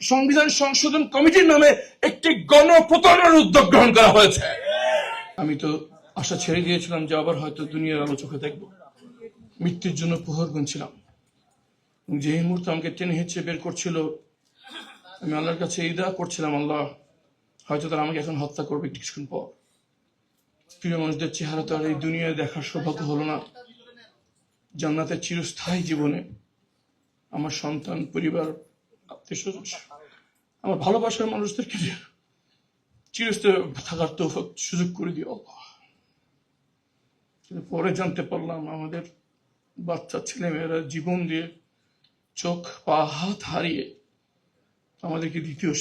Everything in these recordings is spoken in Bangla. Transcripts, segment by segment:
সংবিধান সংশোধন কমিটির নামে একটি গণপ্রতারণার উদ্যোগ গ্রহণ করা হয়েছে। আমি তো আশা ছেড়ে দিয়েছিলাম যে আবার হয়তো দুনিয়ার আলো চোখে দেখবো, মৃত্যুর জন্য প্রহর গুনছিলাম। যে এই মুহূর্তে আমাকে টেনে হেঁচড়ে বের করছিল, আমি আল্লাহর কাছে এই দোয়া করছিলাম, আল্লাহ হয়তো তারা আমাকে এখন হত্যা করবে কিছুক্ষণ পর। প্রিয় মানুষদের চেহারা তো আর এই দুনিয়ায় দেখার সৌভাগ্য হলো না। জান্নাতের চিরস্থায়ী জীবনে আমার সন্তান, পরিবার, আত্মীয় স্বজন, আমার ভালোবাসার মানুষদেরকে চিরস্থায়ী থাকার তো সুযোগ করে দিও আল্লাহ। কিন্তু পরে জানতে পারলাম আমাদের বাচ্চা ছেলেমেয়েরা জীবন দিয়ে, চোখ পা হাত হারিয়ে আমাদেরকে দ্বিতীয়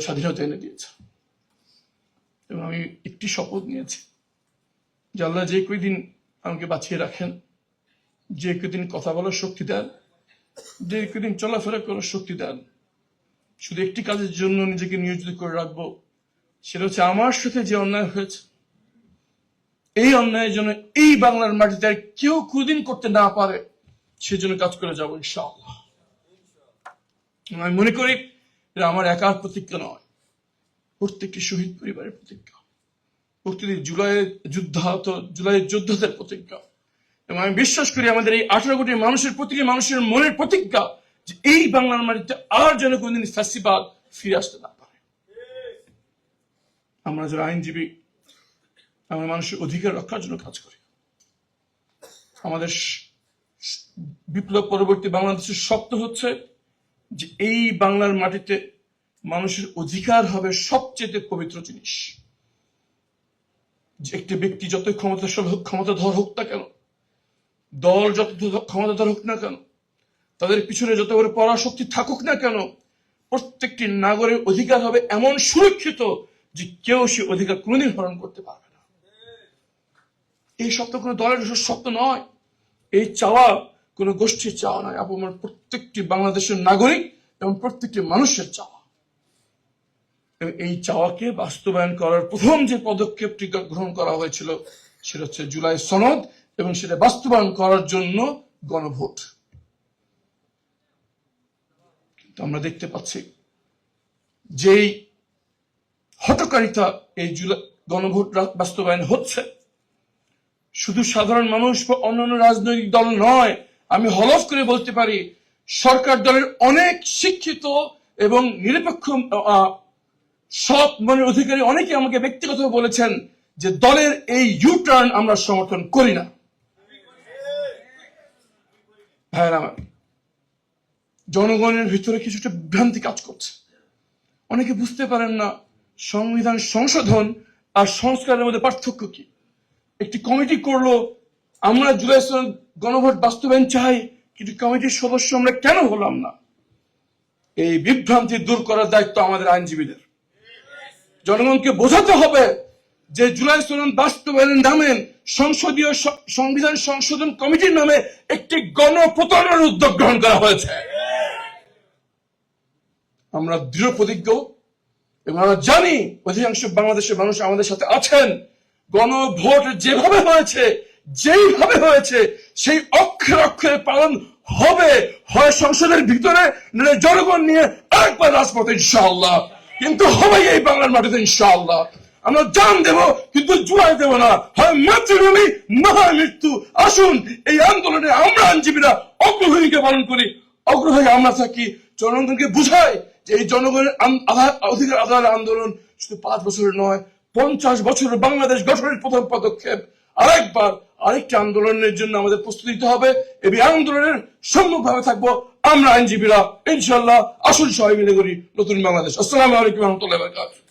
স্বাধীনতা এনে দিয়েছে। এবং আমি একটি শপথ নিয়েছি যে আল্লাহ যে কয়দিন আমাকে বাঁচিয়ে রাখেন, যে কদিন কথা বলার শক্তি দেন, যে কদিন চলাফেরা করার শক্তি দেন, শুধু একটি কাজের জন্য নিজেকে নিয়োজিত করে রাখবো, সেটা হচ্ছে আমার সাথে যে অন্যায় হয়েছে, এই অন্যায়ের জন্য এই বাংলার মাটিতে আর কেউ কোনদিন করতে না পারে সেজন্য কাজ করে যাবো ইনশাআল্লাহ। আমি মনে করি এটা আমার একার প্রতিজ্ঞা নয়, প্রত্যেকটি শহীদ পরিবারের প্রতিজ্ঞা, প্রতিটি জুলাইয়ের যোদ্ধাদের প্রতিজ্ঞা। এবং আমি বিশ্বাস করি আমাদের এই 18 কোটি মানুষের প্রতিটি মানুষের মনের প্রতিজ্ঞা যে এই বাংলার মাটিতে আর যেন কোনদিন ফ্যাসিবাদ ফিরে আসতে না পারে। আমরা যারা আইনজীবী, আমরা মানুষের অধিকার রক্ষার জন্য কাজ করি। আমাদের বিপ্লব পরবর্তী বাংলাদেশের শর্ত হচ্ছে যে এই বাংলার মাটিতে মানুষের অধিকার হবে সবচেয়ে পবিত্র জিনিস। যে একটি ব্যক্তি যত ক্ষমতাধর হোক না কেন, দল যত ক্ষমতাধর হোক না কেন, তাদের পিছনে যত বড় পরাশক্তি থাকুক না কেন, প্রত্যেকটি নাগরিকের অধিকার হবে এমন সুরক্ষিত যে কেউ সে অধিকার কোনদিন হরণ করতে পারবে না। এই স্বপ্ন কোনো দলের স্বপ্ন নয়, এই চাওয়া কোনো গোষ্ঠীর চাওয়া নয়, আমার প্রত্যেকটি বাংলাদেশের নাগরিক এবং প্রত্যেকটি মানুষের চাওয়া। এই চাওয়াকে বাস্তবায়ন করার প্রথম যে পদক্ষেপটি গ্রহণ করা হয়েছিল সেটা হচ্ছে জুলাই সনদ, এবং সেটা বাস্তবায়ন করার জন্য গণভোট। কিন্তু আমরা দেখতে পাচ্ছি যেই হঠকারিতা এই গণভোট বাস্তবায়ন হচ্ছে, শুধু সাধারণ মানুষ বা অন্যান্য রাজনৈতিক দল নয়, আমি হলফ করে বলতে পারি সরকার দলের অনেক শিক্ষিত এবং নিরপেক্ষ সৎ মনের অধিকারী অনেকে আমাকে ব্যক্তিগতভাবে বলেছেন যে দলের এই ইউটার্ন আমরা সমর্থন করি না। ভাইয়েরা আমার, জনগণের ভিতরে কিছুটা ভ্রান্তি কাজ করছে। অনেকে বুঝতে পারেন না সংবিধান সংশোধন আর সংস্কারের মধ্যে পার্থক্য কি। একটি কমিটি করলো, আমরা জুলাই গণভোট বাস্তবায়ন চাই, কিন্তু কমিটির সদস্য আমরা কেন হলাম না? এই বিভ্রান্তি দূর করার দায়িত্ব আমাদের আইনজীবীদের। জনগণকে বোঝাতে হবে যে জুলাই সনদ বাস্তবায়নের নামে সংসদীয় সংবিধান সংশোধন কমিটির নামে একটি গণপ্রতারণার উদ্যোগ গ্রহণ করা হয়েছে। আমরা দৃঢ় প্রতিজ্ঞ এবং আমরা জানি অধিকাংশ বাংলাদেশের মানুষ আমাদের সাথে আছেন। গণভোট যেভাবে হয়েছে, যেইভাবে হয়েছে, সেই অক্ষরে অক্ষরে পালন হবে, হয় সংসদের ভিতরে নয় জনগণ নিয়ে আরেকবার রাজপথে ইনশাআল্লাহ, কিন্তু হবে এই বাংলার মাটিতে ইনশাআল্লাহ। আমরা জান দেব কিন্তু জুলাই দেব না, হয় মাতৃভূমি না হয় মৃত্যু। আসুন এই আন্দোলনে আমরা আইনজীবীরা অগ্রভূমিকা পালন করি, অগ্রভাগে আমরা থাকি, জনগণকে বুঝাই যে এই জনগণের অধিকার আদায়ের আন্দোলন শুধু 5 বছরের নয়, 50 বছরের বাংলাদেশ গঠনের প্রথম পদক্ষেপ। আরেকটি আন্দোলনের জন্য আমাদের প্রস্তুতি নিতে হবে। এই আন্দোলনের সম্মুখভাবে থাকবো আমরা আইনজীবীরা ইনশাআল্লাহ। আসুন সবাই মিলে করি নতুন বাংলাদেশ। আসসালামু আলাইকুম ওয়া রাহমাতুল্লাহি ওয়া বারাকাতুহু।